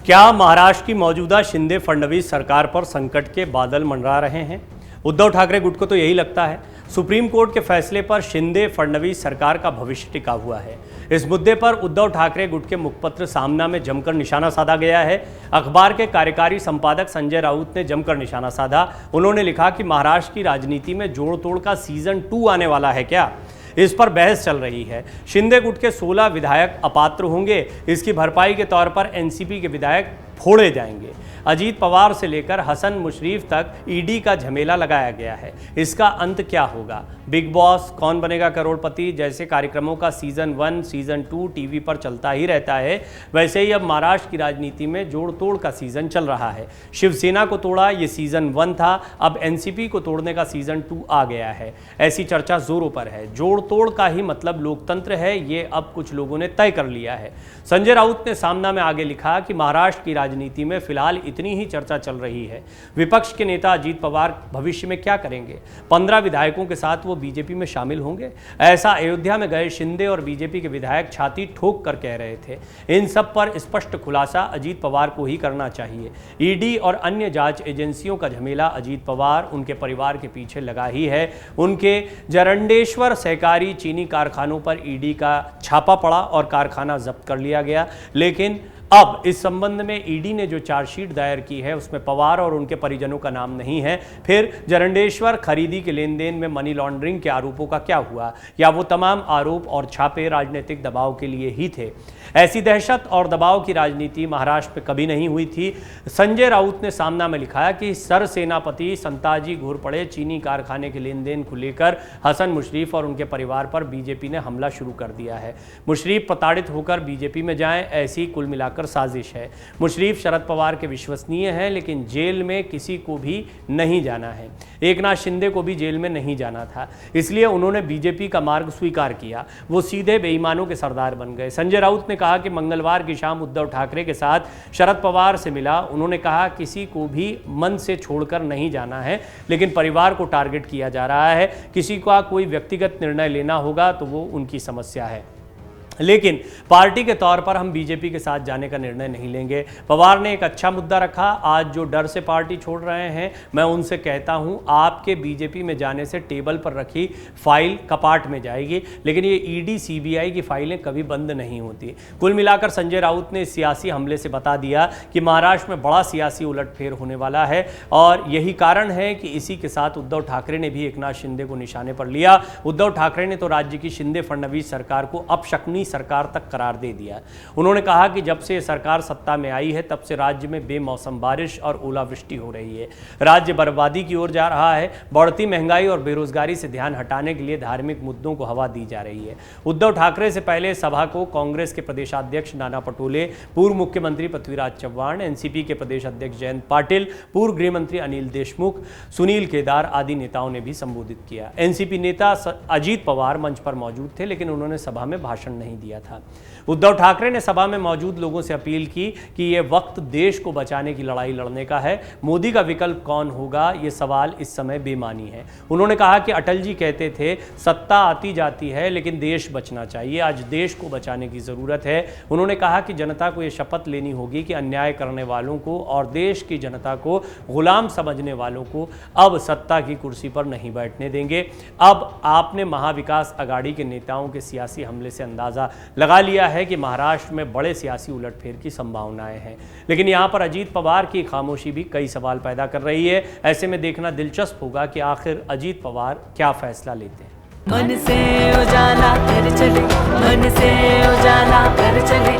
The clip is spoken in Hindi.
क्या महाराष्ट्र की मौजूदा शिंदे फडणवीस सरकार पर संकट के बादल मंडरा रहे हैं? उद्धव ठाकरे गुट को तो यही लगता है। सुप्रीम कोर्ट के फैसले पर शिंदे फडणवीस सरकार का भविष्य टिका हुआ है। इस मुद्दे पर उद्धव ठाकरे गुट के मुखपत्र सामना में जमकर निशाना साधा गया है। अखबार के कार्यकारी संपादक संजय राउत ने जमकर निशाना साधा। उन्होंने लिखा कि महाराष्ट्र की राजनीति में जोड़ तोड़ का सीजन 2 आने वाला है क्या? इस पर बहस चल रही है। शिंदे गुट के 16 विधायक अपात्र होंगे। इसकी भरपाई के तौर पर एनसीपी के विधायक फोड़े जाएंगे। अजीत पवार से लेकर हसन मुशर्रफ तक ईडी का झमेला लगाया गया है। इसका अंत क्या होगा? बिग बॉस, कौन बनेगा करोड़पति जैसे कार्यक्रमों का सीजन 1, सीजन 2 टीवी पर चलता ही रहता है। वैसे ही अब महाराष्ट्र की राजनीति में जोड़ तोड़ का सीजन चल रहा है। शिवसेना को तोड़ा, ये सीजन 1 था। अब एनसीपी को तोड़ने का सीजन 2 आ गया है। ऐसी चर्चा जोरों पर है। जोड़ तोड़ का ही मतलब लोकतंत्र है, ये अब कुछ लोगों ने तय कर लिया है। संजय राउत ने सामना में आगे लिखा कि महाराष्ट्र की राजनीति में फिलहाल इतनी ही चर्चा चल रही है। विपक्ष के नेता अजीत पवार भविष्य में क्या करेंगे? 15 विधायकों के साथ वो बीजेपी में शामिल होंगे? ऐसा अयोध्या में गए शिंदे और बीजेपी के विधायक छाती ठोक कर कह रहे थे। इन सब पर स्पष्ट खुलासा अजीत पवार को ही करना चाहिए। ईडी और अन्य जांच एजेंसियों का झमेला अजीत पवार, उनके परिवार के पीछे लगा ही है। उनके जरंडेश्वर सहकारी चीनी कारखानों पर ईडी का छापा पड़ा और कारखाना जब्त कर लिया गया। लेकिन अब इस संबंध में ईडी ने जो चार्जशीट दायर की है उसमें पवार और उनके परिजनों का नाम नहीं है। फिर जरंडेश्वर खरीदी के लेन देन में मनी लॉन्ड्रिंग के आरोपों का क्या हुआ? या वो तमाम आरोप और छापे राजनीतिक दबाव के लिए ही थे? ऐसी दहशत और दबाव की राजनीति महाराष्ट्र में कभी नहीं हुई थी। संजय राउत ने सामना में लिखा कि सर सेनापति संताजी घोरपड़े चीनी कारखाने के लेन देन को लेकर हसन मुशर्रफ और उनके परिवार पर बीजेपी ने हमला शुरू कर दिया है। मुशर्रफ प्रताड़ित होकर बीजेपी में जाएं, ऐसी कुल मिलाकर साजिश है। मुशर्रफ शरद पवार के विश्वसनीय हैं, लेकिन जेल में किसी को भी नहीं जाना है। एकनाथ शिंदे को भी जेल में नहीं जाना था, इसलिए उन्होंने बीजेपी का मार्ग स्वीकार किया। वो सीधे बेईमानों के सरदार बन गए। संजय राउत ने कहा कि मंगलवार की शाम उद्धव ठाकरे के साथ शरद पवार से मिला। उन्होंने कहा किसी को भी मन से छोड़कर नहीं जाना है, लेकिन परिवार को टारगेट किया जा रहा है। किसी का कोई व्यक्तिगत निर्णय लेना होगा तो वो उनकी समस्या है, लेकिन पार्टी के तौर पर हम बीजेपी के साथ जाने का निर्णय नहीं लेंगे। पवार ने एक अच्छा मुद्दा रखा। आज जो डर से पार्टी छोड़ रहे हैं, मैं उनसे कहता हूं, आपके बीजेपी में जाने से टेबल पर रखी फाइल कपाट में जाएगी, लेकिन ये ईडी सीबीआई की फाइलें कभी बंद नहीं होती। कुल मिलाकर संजय राउत ने इस सियासी हमले से बता दिया कि महाराष्ट्र में बड़ा सियासी उलटफेर होने वाला है और यही कारण है कि इसी के साथ उद्धव ठाकरे ने भी एकनाथ शिंदे को निशाने पर लिया। उद्धव ठाकरे ने तो राज्य की शिंदे फडणवीस सरकार को अपशकुनी सरकार तक करार दे दिया। उन्होंने कहा कि जब से सरकार सत्ता में आई है तब से राज्य में बेमौसम बारिश और ओलावृष्टि हो रही है। राज्य बर्बादी की ओर जा रहा है। बढ़ती महंगाई और बेरोजगारी से ध्यान हटाने के लिए धार्मिक मुद्दों को हवा दी जा रही है। उद्धव ठाकरे से पहले सभा को कांग्रेस के प्रदेशाध्यक्ष नाना पटोले, पूर्व मुख्यमंत्री पृथ्वीराज चव्हाण, एनसीपी के प्रदेश अध्यक्ष जयंत पाटिल, पूर्व गृह मंत्री अनिल देशमुख, सुनील केदार आदि नेताओं ने भी संबोधित किया। एनसीपी नेता अजीत पवार मंच पर मौजूद थे, लेकिन उन्होंने सभा में भाषण नहीं दिया था। उद्धव ठाकरे ने सभा में मौजूद लोगों से अपील की कि यह वक्त देश को बचाने की लड़ाई लड़ने का है। मोदी का विकल्प कौन होगा, यह सवाल इस समय बेमानी है। उन्होंने कहा कि अटल जी कहते थे सत्ता आती जाती है लेकिन देश बचना चाहिए। आज देश को बचाने की जरूरत है। उन्होंने कहा कि जनता को यह शपथ लेनी होगी कि अन्याय करने वालों को और देश की जनता को गुलाम समझने वालों को अब सत्ता की कुर्सी पर नहीं बैठने देंगे। अब आपने महाविकास अघाड़ी के नेताओं के सियासी हमले से अंदाजा लगा लिया है कि महाराष्ट्र में बड़े सियासी उलटफेर की संभावनाएं हैं, लेकिन यहां पर अजीत पवार की खामोशी भी कई सवाल पैदा कर रही है। ऐसे में देखना दिलचस्प होगा कि आखिर अजीत पवार क्या फैसला लेते हैं। मन से उजाला कर चले, मन से उजाला कर चले।